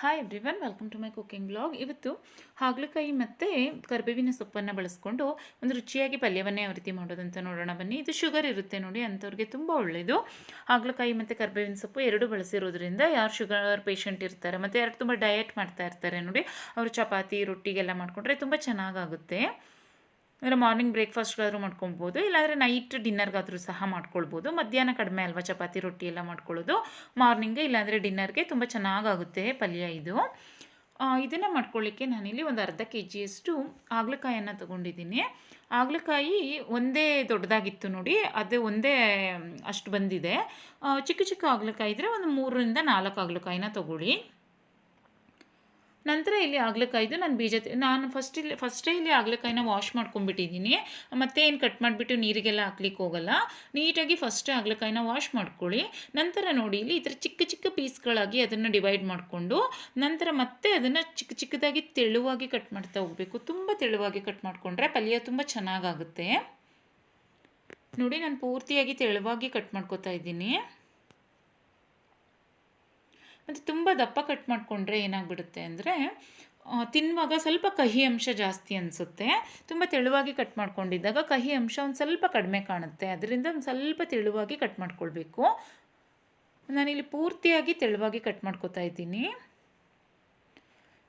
Hi everyone, welcome to my cooking blog. ಇವತ್ತು ಹಾಗಲಕಾಯಿ ಮತ್ತು ಕರಿಬೇವಿನ ಸೊಪ್ಪನ್ನು ಬಳಸ್ಕೊಂಡು ಒಂದು ರುಚಿಯಾಗಿ ಪಲ್ಯವನ್ನೇ ಯಾವ ರೀತಿ ಮಾಡೋದಂತ ನೋಡೋಣ ಬನ್ನಿ. ಇದು ಶುಗರ್ ಇರುತ್ತೆ ನೋಡಿ, ಅಂಥವ್ರಿಗೆ ತುಂಬ ಒಳ್ಳೆಯದು. ಹಾಗಲಕಾಯಿ ಮತ್ತು ಕರಿಬೇವಿನ ಸೊಪ್ಪು ಎರಡು ಬಳಸಿರೋದ್ರಿಂದ ಯಾರು ಶುಗರ್ ಪೇಷಂಟ್ ಇರ್ತಾರೆ ಮತ್ತು ಯಾರು ತುಂಬ ಡಯಟ್ ಮಾಡ್ತಾ ಇರ್ತಾರೆ ನೋಡಿ, ಅವರು ಚಪಾತಿ ರೊಟ್ಟಿಗೆಲ್ಲ ಮಾಡಿಕೊಂಡ್ರೆ ತುಂಬ ಚೆನ್ನಾಗಾಗುತ್ತೆ. ಅಂದರೆ ಮಾರ್ನಿಂಗ್ ಬ್ರೇಕ್ಫಾಸ್ಟ್ಗಾದರೂ ಮಾಡ್ಕೊಳ್ಬೋದು, ಇಲ್ಲಾಂದರೆ ನೈಟ್ ಡಿನ್ನರ್ಗಾದರೂ ಸಹ ಮಾಡ್ಕೊಳ್ಬೋದು. ಮಧ್ಯಾಹ್ನ ಕಡಿಮೆ ಅಲ್ವಾ ಚಪಾತಿ ರೊಟ್ಟಿ ಎಲ್ಲ ಮಾಡ್ಕೊಳ್ಳೋದು, ಮಾರ್ನಿಂಗ್ಗೆ ಇಲ್ಲಾಂದರೆ ಡಿನ್ನರ್ಗೆ ತುಂಬ ಚೆನ್ನಾಗಾಗುತ್ತೆ ಪಲ್ಯ ಇದು. ಇದನ್ನು ಮಾಡ್ಕೊಳ್ಳಿಕ್ಕೆ ನಾನಿಲ್ಲಿ ಒಂದು ಅರ್ಧ ಕೆ ಜಿಯಷ್ಟು ಹಾಗಲಕಾಯನ್ನು ತೊಗೊಂಡಿದ್ದೀನಿ. ಹಾಗಲಕಾಯಿ ಒಂದೇ ದೊಡ್ಡದಾಗಿತ್ತು ನೋಡಿ, ಅದೇ ಒಂದೇ ಅಷ್ಟು ಬಂದಿದೆ. ಚಿಕ್ಕ ಚಿಕ್ಕ ಹಾಗಲಕಾಯಿ ಇದ್ದರೆ ಒಂದು 3ರಿಂದ 4 ಹಾಗಲಕಾಯಿನ ತೊಗೊಳ್ಳಿ. ನಂತರ ಇಲ್ಲಿ ಹಾಗಲಕಾಯ್ದು ನಾನು ಫಸ್ಟೇ ಇಲ್ಲಿ ಹಾಗಲಕಾಯಿನ ವಾಶ್ ಮಾಡ್ಕೊಂಡ್ಬಿಟ್ಟಿದ್ದೀನಿ. ಮತ್ತೆ ಏನು ಕಟ್ ಮಾಡಿಬಿಟ್ಟು ನೀರಿಗೆಲ್ಲ ಹಾಕ್ಲಿಕ್ಕೆ ಹೋಗಲ್ಲ. ನೀಟಾಗಿ ಫಸ್ಟೇ ಹಾಗಲಕಾಯಿನ ವಾಶ್ ಮಾಡ್ಕೊಳ್ಳಿ. ನಂತರ ನೋಡಿ ಇಲ್ಲಿ ಈ ಥರ ಚಿಕ್ಕ ಚಿಕ್ಕ ಪೀಸ್ಗಳಾಗಿ ಅದನ್ನು ಡಿವೈಡ್ ಮಾಡಿಕೊಂಡು ನಂತರ ಮತ್ತೆ ಅದನ್ನು ಚಿಕ್ಕ ಚಿಕ್ಕದಾಗಿ ತೆಳುವಾಗಿ ಕಟ್ ಮಾಡ್ತಾ ಹೋಗಬೇಕು. ತುಂಬ ತೆಳುವಾಗಿ ಕಟ್ ಮಾಡಿಕೊಂಡ್ರೆ ಪಲ್ಯ ತುಂಬ ಚೆನ್ನಾಗಾಗುತ್ತೆ ನೋಡಿ. ನಾನು ಪೂರ್ತಿಯಾಗಿ ತೆಳುವಾಗಿ ಕಟ್ ಮಾಡ್ಕೋತಾ ಇದ್ದೀನಿ. ಮತ್ತು ತುಂಬ ದಪ್ಪ ಕಟ್ ಮಾಡಿಕೊಂಡ್ರೆ ಏನಾಗ್ಬಿಡುತ್ತೆ ಅಂದರೆ ತಿನ್ನುವಾಗ ಸ್ವಲ್ಪ ಕಹಿ ಅಂಶ ಜಾಸ್ತಿ ಅನಿಸುತ್ತೆ. ತುಂಬ ತೆಳುವಾಗಿ ಕಟ್ ಮಾಡ್ಕೊಂಡಿದ್ದಾಗ ಕಹಿ ಅಂಶ ಒಂದು ಸ್ವಲ್ಪ ಕಡಿಮೆ ಕಾಣುತ್ತೆ. ಅದರಿಂದ ಒಂದು ಸ್ವಲ್ಪ ತೆಳುವಾಗಿ ಕಟ್ ಮಾಡ್ಕೊಳ್ಬೇಕು. ನಾನಿಲ್ಲಿ ಪೂರ್ತಿಯಾಗಿ ತೆಳುವಾಗಿ ಕಟ್ ಮಾಡ್ಕೋತಾ ಇದ್ದೀನಿ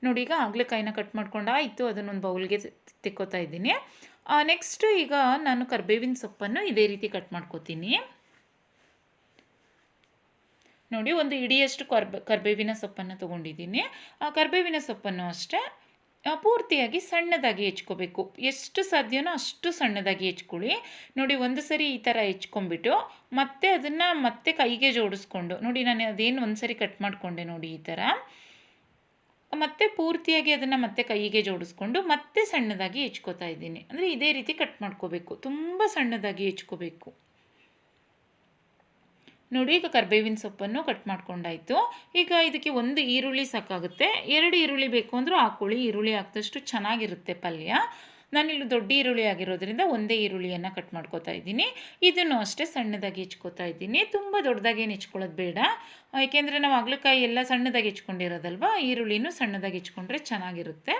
ನೋಡಿ. ಈಗ ಹಾಗಲಕಾಯಿನ ಕಟ್ ಮಾಡ್ಕೊಂಡಾಯಿತು, ಅದನ್ನೊಂದು ಬೌಲ್ಗೆ ತೆಕ್ಕೋತಾ ಇದ್ದೀನಿ. ನೆಕ್ಸ್ಟು ಈಗ ನಾನು ಕರಿಬೇವಿನ ಸೊಪ್ಪನ್ನು ಇದೇ ರೀತಿ ಕಟ್ ಮಾಡ್ಕೋತೀನಿ ನೋಡಿ. ಒಂದು ಇಡಿಯಷ್ಟು ಕರಿಬೇವಿನ ಸೊಪ್ಪನ್ನು ತೊಗೊಂಡಿದ್ದೀನಿ. ಆ ಕರಿಬೇವಿನ ಸೊಪ್ಪನ್ನು ಅಷ್ಟೇ ಪೂರ್ತಿಯಾಗಿ ಸಣ್ಣದಾಗಿ ಹೆಚ್ಕೋಬೇಕು. ಎಷ್ಟು ಸಾಧ್ಯವೋ ಅಷ್ಟು ಸಣ್ಣದಾಗಿ ಹೆಚ್ಕೊಳ್ಳಿ ನೋಡಿ. ಒಂದು ಸರಿ ಈ ಥರ ಹೆಚ್ಕೊಂಡ್ಬಿಟ್ಟು ಮತ್ತೆ ಅದನ್ನು ಮತ್ತೆ ಕೈಗೆ ಜೋಡಿಸ್ಕೊಂಡು ನೋಡಿ, ನಾನು ಅದೇನು ಒಂದು ಸರಿ ಕಟ್ ಮಾಡಿಕೊಂಡೆ ನೋಡಿ ಈ ಥರ. ಮತ್ತೆ ಪೂರ್ತಿಯಾಗಿ ಅದನ್ನು ಮತ್ತೆ ಕೈಗೆ ಜೋಡಿಸ್ಕೊಂಡು ಮತ್ತೆ ಸಣ್ಣದಾಗಿ ಹೆಚ್ಕೋತಾ ಇದ್ದೀನಿ. ಅಂದರೆ ಇದೇ ರೀತಿ ಕಟ್ ಮಾಡ್ಕೋಬೇಕು, ತುಂಬ ಸಣ್ಣದಾಗಿ ಹೆಚ್ಕೋಬೇಕು ನೋಡಿ. ಈಗ ಕರಿಬೇವಿನ ಸೊಪ್ಪನ್ನು ಕಟ್ ಮಾಡ್ಕೊಂಡಾಯಿತು. ಈಗ ಇದಕ್ಕೆ ಒಂದು ಈರುಳ್ಳಿ ಸಾಕಾಗುತ್ತೆ. 2 ಈರುಳ್ಳಿ ಬೇಕು ಅಂದರೂ ಹಾಕ್ಕೊಳ್ಳಿ. ಈರುಳ್ಳಿ ಹಾಕಿದಷ್ಟು ಚೆನ್ನಾಗಿರುತ್ತೆ ಪಲ್ಯ. ನಾನಿಲ್ಲಿ ದೊಡ್ಡ ಈರುಳ್ಳಿ ಆಗಿರೋದ್ರಿಂದ ಒಂದೇ ಈರುಳ್ಳಿಯನ್ನು ಕಟ್ ಮಾಡ್ಕೋತಾ ಇದ್ದೀನಿ. ಇದನ್ನು ಅಷ್ಟೇ ಸಣ್ಣದಾಗಿ ಹೆಚ್ಕೋತಾ ಇದ್ದೀನಿ. ತುಂಬ ದೊಡ್ಡದಾಗೇನು ಹೆಚ್ಕೊಳ್ಳೋದು ಬೇಡ, ಏಕೆಂದರೆ ನಾವು ಹಾಗಲಕಾಯಿ ಎಲ್ಲ ಸಣ್ಣದಾಗಿ ಹೆಚ್ಕೊಂಡಿರೋದಲ್ವ. ಈರುಳ್ಳಿನೂ ಸಣ್ಣದಾಗಿ ಹೆಚ್ಕೊಂಡ್ರೆ ಚೆನ್ನಾಗಿರುತ್ತೆ.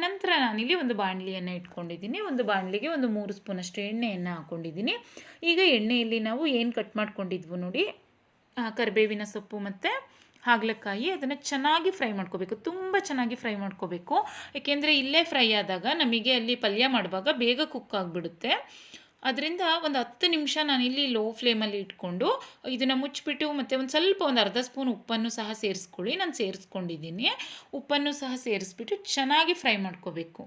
ನಂತರ ನಾನಿಲ್ಲಿ ಒಂದು ಬಾಣಲಿಯನ್ನು ಇಟ್ಕೊಂಡಿದ್ದೀನಿ. ಒಂದು ಬಾಣಲಿಗೆ ಒಂದು 3 ಸ್ಪೂನಷ್ಟು ಎಣ್ಣೆಯನ್ನು ಹಾಕ್ಕೊಂಡಿದ್ದೀನಿ. ಈಗ ಎಣ್ಣೆಯಲ್ಲಿ ನಾವು ಏನು ಕಟ್ ಮಾಡ್ಕೊಂಡಿದ್ವು ನೋಡಿ, ಕರಿಬೇವಿನ ಸೊಪ್ಪು ಮತ್ತು ಹಾಗಲಕಾಯಿ, ಅದನ್ನು ಚೆನ್ನಾಗಿ ಫ್ರೈ ಮಾಡ್ಕೋಬೇಕು. ತುಂಬ ಚೆನ್ನಾಗಿ ಫ್ರೈ ಮಾಡ್ಕೋಬೇಕು, ಏಕೆಂದರೆ ಇಲ್ಲೇ ಫ್ರೈ ಆದಾಗ ನಮಗೆ ಅಲ್ಲಿ ಪಲ್ಯ ಮಾಡುವಾಗ ಬೇಗ ಕುಕ್ ಆಗಿಬಿಡುತ್ತೆ. ಅದರಿಂದ ಒಂದು 10 ನಿಮಿಷ ನಾನಿಲ್ಲಿ ಲೋ ಫ್ಲೇಮಲ್ಲಿ ಇಟ್ಕೊಂಡು ಇದನ್ನು ಮುಚ್ಚಿಬಿಟ್ಟು ಮತ್ತು ಒಂದು ಅರ್ಧ ಸ್ಪೂನ್ ಉಪ್ಪನ್ನು ಸಹ ಸೇರಿಸ್ಕೊಳ್ಳಿ. ನಾನು ಸೇರಿಸ್ಕೊಂಡಿದ್ದೀನಿ. ಉಪ್ಪನ್ನು ಸಹ ಸೇರಿಸ್ಬಿಟ್ಟು ಚೆನ್ನಾಗಿ ಫ್ರೈ ಮಾಡ್ಕೋಬೇಕು.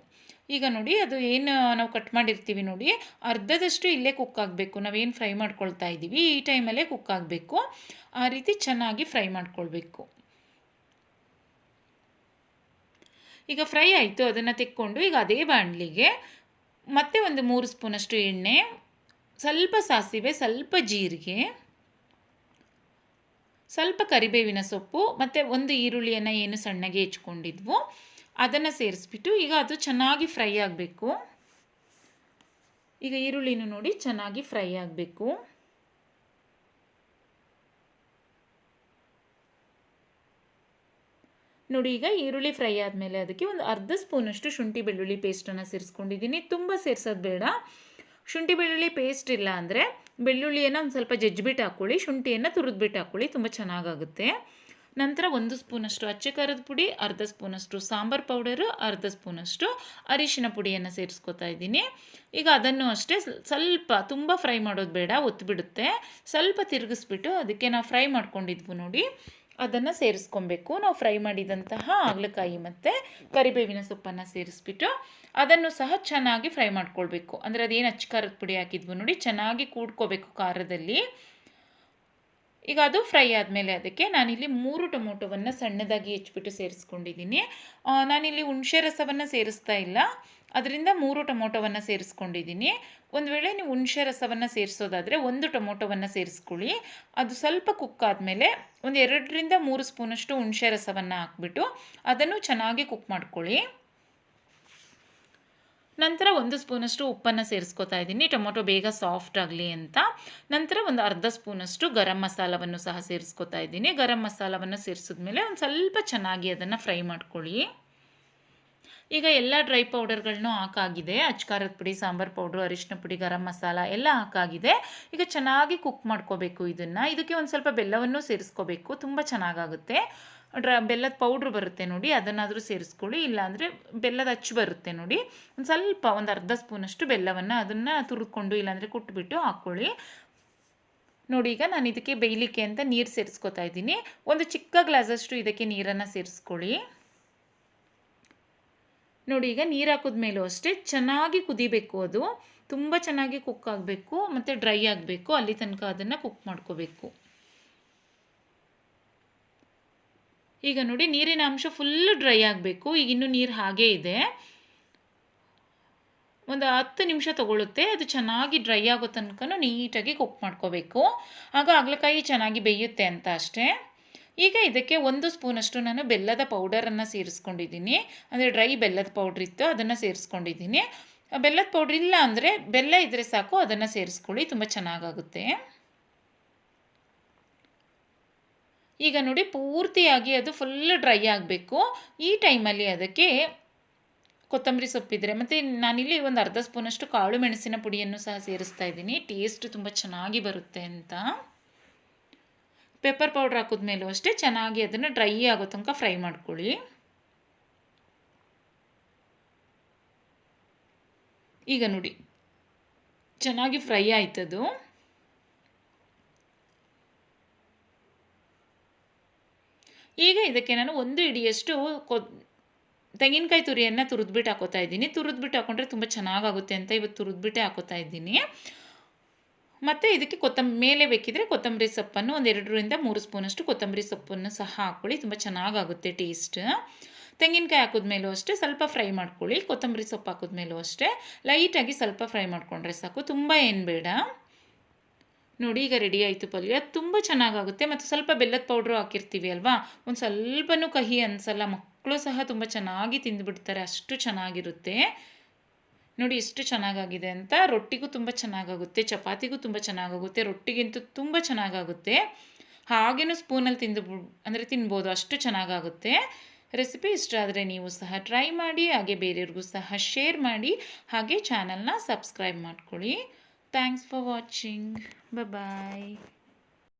ಈಗ ನೋಡಿ, ಅದು ಏನು ನಾವು ಕಟ್ ಮಾಡಿರ್ತೀವಿ ನೋಡಿ, ಅರ್ಧದಷ್ಟು ಇಲ್ಲೇ ಕುಕ್ ಆಗಬೇಕು. ನಾವೇನು ಫ್ರೈ ಮಾಡ್ಕೊಳ್ತಾ ಇದ್ದೀವಿ ಈ ಟೈಮಲ್ಲೇ ಕುಕ್ ಆಗಬೇಕು. ಆ ರೀತಿ ಚೆನ್ನಾಗಿ ಫ್ರೈ ಮಾಡ್ಕೊಳ್ಬೇಕು. ಈಗ ಫ್ರೈ ಆಯಿತು, ಅದನ್ನು ತೆಕ್ಕೊಂಡು ಈಗ ಅದೇ ಬಾಣಲಿಗೆ ಮತ್ತೆ ಒಂದು 3 ಸ್ಪೂನಷ್ಟು ಎಣ್ಣೆ, ಸ್ವಲ್ಪ ಸಾಸಿವೆ, ಸ್ವಲ್ಪ ಜೀರಿಗೆ, ಸ್ವಲ್ಪ ಕರಿಬೇವಿನ ಸೊಪ್ಪು ಮತ್ತು ಒಂದು ಈರುಳ್ಳಿಯನ್ನು ಏನು ಸಣ್ಣಗೆ ಹೆಚ್ಕೊಂಡಿದ್ವು ಅದನ್ನು ಸೇರಿಸ್ಬಿಟ್ಟು ಈಗ ಅದು ಚೆನ್ನಾಗಿ ಫ್ರೈ ಆಗಬೇಕು. ಈಗ ಈರುಳ್ಳಿನೂ ನೋಡಿ ಚೆನ್ನಾಗಿ ಫ್ರೈ ಆಗಬೇಕು. ನೋಡಿ, ಈಗ ಈರುಳ್ಳಿ ಫ್ರೈ ಆದಮೇಲೆ ಅದಕ್ಕೆ ಒಂದು ಅರ್ಧ ಸ್ಪೂನಷ್ಟು ಶುಂಠಿ ಬೆಳ್ಳುಳ್ಳಿ ಪೇಸ್ಟನ್ನು ಸೇರಿಸ್ಕೊಂಡಿದ್ದೀನಿ. ತುಂಬ ಸೇರಿಸೋದು ಬೇಡ. ಶುಂಠಿ ಬೆಳ್ಳುಳ್ಳಿ ಪೇಸ್ಟ್ ಇಲ್ಲ ಅಂದರೆ ಬೆಳ್ಳುಳ್ಳಿಯನ್ನು ಒಂದು ಸ್ವಲ್ಪ ಜಜ್ಜಿಬಿಟ್ಟು ಹಾಕ್ಕೊಳ್ಳಿ, ಶುಂಠಿಯನ್ನು ತುರಿದ್ಬಿಟ್ಟು ಹಾಕ್ಕೊಳ್ಳಿ, ತುಂಬ ಚೆನ್ನಾಗಾಗುತ್ತೆ. ನಂತರ 1 ಸ್ಪೂನಷ್ಟು ಅಚ್ಚ ಖಾರದ ಪುಡಿ, ಅರ್ಧ ಸ್ಪೂನಷ್ಟು ಸಾಂಬಾರು ಪೌಡರು, ಅರ್ಧ ಸ್ಪೂನಷ್ಟು ಅರಿಶಿನ ಪುಡಿಯನ್ನು ಸೇರಿಸ್ಕೊತಾ ಇದ್ದೀನಿ. ಈಗ ಅದನ್ನು ಅಷ್ಟೇ ಸ್ವಲ್ಪ, ತುಂಬ ಫ್ರೈ ಮಾಡೋದು ಬೇಡ, ಒತ್ತಿಬಿಡುತ್ತೆ. ಸ್ವಲ್ಪ ತಿರುಗಿಸ್ಬಿಟ್ಟು ಅದಕ್ಕೆ ನಾವು ಫ್ರೈ ಮಾಡ್ಕೊಂಡಿದ್ವು ನೋಡಿ ಅದನ್ನು ಸೇರಿಸ್ಕೊಬೇಕು. ನಾವು ಫ್ರೈ ಮಾಡಿದಂತಹ ಹಾಗಲಕಾಯಿ ಮತ್ತು ಕರಿಬೇವಿನ ಸೊಪ್ಪನ್ನು ಸೇರಿಸ್ಬಿಟ್ಟು ಅದನ್ನು ಸಹ ಚೆನ್ನಾಗಿ ಫ್ರೈ ಮಾಡ್ಕೊಳ್ಬೇಕು. ಅಂದರೆ ಅದೇನು ಅಚ್ಚ ಖಾರದ ಪುಡಿ ಹಾಕಿದ್ವು ನೋಡಿ, ಚೆನ್ನಾಗಿ ಕೂಡ್ಕೋಬೇಕು ಖಾರದಲ್ಲಿ. ಈಗ ಅದು ಫ್ರೈ ಆದಮೇಲೆ ಅದಕ್ಕೆ ನಾನಿಲ್ಲಿ 3 ಟೊಮೊಟೊವನ್ನು ಸಣ್ಣದಾಗಿ ಹೆಚ್ಚಿಬಿಟ್ಟು ಸೇರಿಸ್ಕೊಂಡಿದ್ದೀನಿ. ನಾನಿಲ್ಲಿ ಹುಣಸೆ ರಸವನ್ನು ಸೇರಿಸ್ತಾ ಇಲ್ಲ, ಅದರಿಂದ 3 ಟೊಮೊಟೊವನ್ನು ಸೇರಿಸ್ಕೊಂಡಿದ್ದೀನಿ. ಒಂದು ವೇಳೆ ನೀವು ಹುಣಸೆ ರಸವನ್ನು ಸೇರಿಸೋದಾದರೆ 1 ಟೊಮೊಟೊವನ್ನು ಸೇರಿಸ್ಕೊಳ್ಳಿ. ಅದು ಸ್ವಲ್ಪ ಕುಕ್ ಆದಮೇಲೆ ಒಂದು 2ರಿಂದ 3 ಸ್ಪೂನಷ್ಟು ಹುಣಸೆ ರಸವನ್ನು ಹಾಕ್ಬಿಟ್ಟು ಅದನ್ನು ಚೆನ್ನಾಗಿ ಕುಕ್ ಮಾಡ್ಕೊಳ್ಳಿ. ನಂತರ 1 ಸ್ಪೂನಷ್ಟು ಉಪ್ಪನ್ನು ಸೇರಿಸ್ಕೊತಾ ಇದ್ದೀನಿ, ಟೊಮೊಟೊ ಬೇಗ ಸಾಫ್ಟ್ ಆಗಲಿ ಅಂತ. ನಂತರ ಒಂದು ಅರ್ಧ ಸ್ಪೂನಷ್ಟು ಗರಂ ಮಸಾಲವನ್ನು ಸಹ ಸೇರಿಸ್ಕೊತಾ ಇದ್ದೀನಿ. ಗರಂ ಮಸಾಲವನ್ನು ಸೇರಿಸಿದ್ಮೇಲೆ ಒಂದು ಸ್ವಲ್ಪ ಚೆನ್ನಾಗಿ ಅದನ್ನು ಫ್ರೈ ಮಾಡ್ಕೊಳ್ಳಿ. ಈಗ ಎಲ್ಲ ಡ್ರೈ ಪೌಡರ್ಗಳನ್ನೂ ಹಾಕಾಗಿದೆ. ಅಚ್ಕಾರದ ಪುಡಿ, ಸಾಂಬಾರು ಪೌಡ್ರು, ಅರಿಶಿನ ಪುಡಿ, ಗರಂ ಮಸಾಲ ಎಲ್ಲ ಹಾಕಾಗಿದೆ. ಈಗ ಚೆನ್ನಾಗಿ ಕುಕ್ ಮಾಡ್ಕೋಬೇಕು ಇದನ್ನು. ಇದಕ್ಕೆ ಒಂದು ಸ್ವಲ್ಪ ಬೆಲ್ಲವನ್ನು ಸೇರಿಸ್ಕೋಬೇಕು, ತುಂಬ ಚೆನ್ನಾಗಾಗುತ್ತೆ. ಬೆಲ್ಲದ ಪೌಡ್ರು ಬರುತ್ತೆ ನೋಡಿ, ಅದನ್ನಾದರೂ ಸೇರಿಸ್ಕೊಳ್ಳಿ. ಇಲ್ಲಾಂದರೆ ಬೆಲ್ಲದ ಅಚ್ಚು ಬರುತ್ತೆ ನೋಡಿ, ಒಂದು ಸ್ವಲ್ಪ ಒಂದು ಅರ್ಧ ಸ್ಪೂನಷ್ಟು ಬೆಲ್ಲವನ್ನು ಅದನ್ನು ತುರಿದ್ಕೊಂಡು ಇಲ್ಲಾಂದರೆ ಕುಟ್ಬಿಟ್ಟು ಹಾಕ್ಕೊಳ್ಳಿ. ನೋಡಿ, ಈಗ ನಾನು ಇದಕ್ಕೆ ಬೇಯಲಿಕ್ಕೆ ಅಂತ ನೀರು ಸೇರಿಸ್ಕೊತಾ ಇದ್ದೀನಿ. ಒಂದು ಚಿಕ್ಕ ಗ್ಲಾಸಷ್ಟು ಇದಕ್ಕೆ ನೀರನ್ನು ಸೇರಿಸ್ಕೊಳ್ಳಿ. ನೋಡಿ, ಈಗ ನೀರು ಹಾಕಿದ್ಮೇಲೂ ಅಷ್ಟೇ ಚೆನ್ನಾಗಿ ಕುದಿಬೇಕು. ಅದು ತುಂಬ ಚೆನ್ನಾಗಿ ಕುಕ್ ಆಗಬೇಕು ಮತ್ತು ಡ್ರೈ ಆಗಬೇಕು, ಅಲ್ಲಿ ತನಕ ಅದನ್ನು ಕುಕ್ ಮಾಡ್ಕೋಬೇಕು. ಈಗ ನೋಡಿ, ನೀರಿನ ಅಂಶ ಫುಲ್ ಡ್ರೈ ಆಗಬೇಕು. ಈಗ ಇನ್ನೂ ನೀರು ಹಾಗೇ ಇದೆ. ಒಂದು 10 ನಿಮಿಷ ತೊಗೊಳುತ್ತೆ. ಅದು ಚೆನ್ನಾಗಿ ಡ್ರೈ ಆಗೋ ತನಕ ನೀಟಾಗಿ ಕುಕ್ ಮಾಡ್ಕೋಬೇಕು. ಆಗ ಹಾಗಲಕಾಯಿ ಚೆನ್ನಾಗಿ ಬೇಯುತ್ತೆ ಅಂತ ಅಷ್ಟೇ. ಈಗ ಇದಕ್ಕೆ 1 ಸ್ಪೂನಷ್ಟು ನಾನು ಬೆಲ್ಲದ ಪೌಡರನ್ನು ಸೇರಿಸ್ಕೊಂಡಿದ್ದೀನಿ. ಅಂದರೆ ಡ್ರೈ ಬೆಲ್ಲದ ಪೌಡ್ರ್ ಇತ್ತು, ಅದನ್ನು ಸೇರಿಸ್ಕೊಂಡಿದ್ದೀನಿ. ಬೆಲ್ಲದ ಪೌಡ್ರ್ ಇಲ್ಲ ಅಂದರೆ ಬೆಲ್ಲ ಇದ್ದರೆ ಸಾಕು, ಅದನ್ನು ಸೇರಿಸ್ಕೊಳ್ಳಿ, ತುಂಬ ಚೆನ್ನಾಗಾಗುತ್ತೆ. ಈಗ ನೋಡಿ, ಪೂರ್ತಿಯಾಗಿ ಅದು ಫುಲ್ ಡ್ರೈ ಆಗಬೇಕು. ಈ ಟೈಮಲ್ಲಿ ಅದಕ್ಕೆ ಕೊತ್ತಂಬರಿ ಸೊಪ್ಪಿದ್ರೆ, ಮತ್ತು ನಾನಿಲ್ಲಿ ಒಂದು ಅರ್ಧ ಸ್ಪೂನಷ್ಟು ಕಾಳು ಮೆಣಸಿನ ಪುಡಿಯನ್ನು ಸಹ ಸೇರಿಸ್ತಾ ಇದ್ದೀನಿ, ಟೇಸ್ಟ್ ತುಂಬ ಚೆನ್ನಾಗಿ ಬರುತ್ತೆ ಅಂತ. ಪೆಪ್ಪರ್ ಪೌಡ್ರ್ ಹಾಕಿದ್ಮೇಲೂ ಅಷ್ಟೇ ಚೆನ್ನಾಗಿ ಅದನ್ನು ಡ್ರೈ ಆಗೋ ತನಕ ಫ್ರೈ ಮಾಡ್ಕೊಳ್ಳಿ. ಈಗ ನೋಡಿ, ಚೆನ್ನಾಗಿ ಫ್ರೈ ಆಯ್ತದು. ಈಗ ಇದಕ್ಕೆ ನಾನು 1 ಹಿಡಿಯಷ್ಟು ತೆಂಗಿನಕಾಯಿ ತುರಿಯನ್ನು ತುರಿದ್ಬಿಟ್ಟು ಹಾಕೋತಾ ಇದ್ದೀನಿ. ತುರಿದ್ಬಿಟ್ಟು ಹಾಕೊಂಡ್ರೆ ತುಂಬ ಚೆನ್ನಾಗಾಗುತ್ತೆ ಅಂತ ಇವತ್ತು ತುರಿದ್ಬಿಟ್ಟೆ ಹಾಕೋತಾ ಇದ್ದೀನಿ. ಮತ್ತು ಇದಕ್ಕೆ ಮೇಲೆ ಬೇಕಿದ್ರೆ ಕೊತ್ತಂಬರಿ ಸೊಪ್ಪನ್ನು ಒಂದು 2ರಿಂದ 3 ಸ್ಪೂನಷ್ಟು ಕೊತ್ತಂಬರಿ ಸೊಪ್ಪನ್ನು ಸಹ ಹಾಕ್ಕೊಳ್ಳಿ, ತುಂಬ ಚೆನ್ನಾಗಾಗುತ್ತೆ ಟೇಸ್ಟ್. ತೆಂಗಿನಕಾಯಿ ಹಾಕಿದ್ಮೇಲೂ ಅಷ್ಟೇ ಸ್ವಲ್ಪ ಫ್ರೈ ಮಾಡ್ಕೊಳ್ಳಿ. ಕೊತ್ತಂಬರಿ ಸೊಪ್ಪು ಹಾಕಿದ್ಮೇಲೂ ಅಷ್ಟೇ ಲೈಟಾಗಿ ಸ್ವಲ್ಪ ಫ್ರೈ ಮಾಡಿಕೊಂಡ್ರೆ ಸಾಕು, ತುಂಬ ಏನು ಬೇಡ. ನೋಡಿ, ಈಗ ರೆಡಿ ಆಯಿತು ಪಲ್ಯ. ತುಂಬ ಚೆನ್ನಾಗಾಗುತ್ತೆ. ಮತ್ತು ಸ್ವಲ್ಪ ಬೆಲ್ಲದ ಪೌಡ್ರು ಹಾಕಿರ್ತೀವಿ ಅಲ್ವಾ, ಒಂದು ಸ್ವಲ್ಪನೂ ಕಹಿ ಅನಿಸಲ್ಲ. ಮಕ್ಕಳು ಸಹ ತುಂಬ ಚೆನ್ನಾಗಿ ತಿಂದುಬಿಡ್ತಾರೆ, ಅಷ್ಟು ಚೆನ್ನಾಗಿರುತ್ತೆ. ನೋಡಿ ಎಷ್ಟು ಚೆನ್ನಾಗಾಗಿದೆ ಅಂತ. ರೊಟ್ಟಿಗೂ ತುಂಬ ಚೆನ್ನಾಗಾಗುತ್ತೆ, ಚಪಾತಿಗೂ ತುಂಬ ಚೆನ್ನಾಗಾಗುತ್ತೆ, ರೊಟ್ಟಿಗಿಂತೂ ತುಂಬ ಚೆನ್ನಾಗಾಗುತ್ತೆ. ಹಾಗೇನೂ ಸ್ಪೂನಲ್ಲಿ ತಿನ್ಬೋದು, ಅಷ್ಟು ಚೆನ್ನಾಗಾಗುತ್ತೆ. ರೆಸಿಪಿ ಇಷ್ಟ ಆದರೆ ನೀವು ಸಹ ಟ್ರೈ ಮಾಡಿ, ಹಾಗೆ ಬೇರೆಯವ್ರಿಗೂ ಸಹ ಶೇರ್ ಮಾಡಿ, ಹಾಗೆ ಚಾನಲ್ನ ಸಬ್ಸ್ಕ್ರೈಬ್ ಮಾಡ್ಕೊಳ್ಳಿ. Thanks for watching. ಬಾಯ್.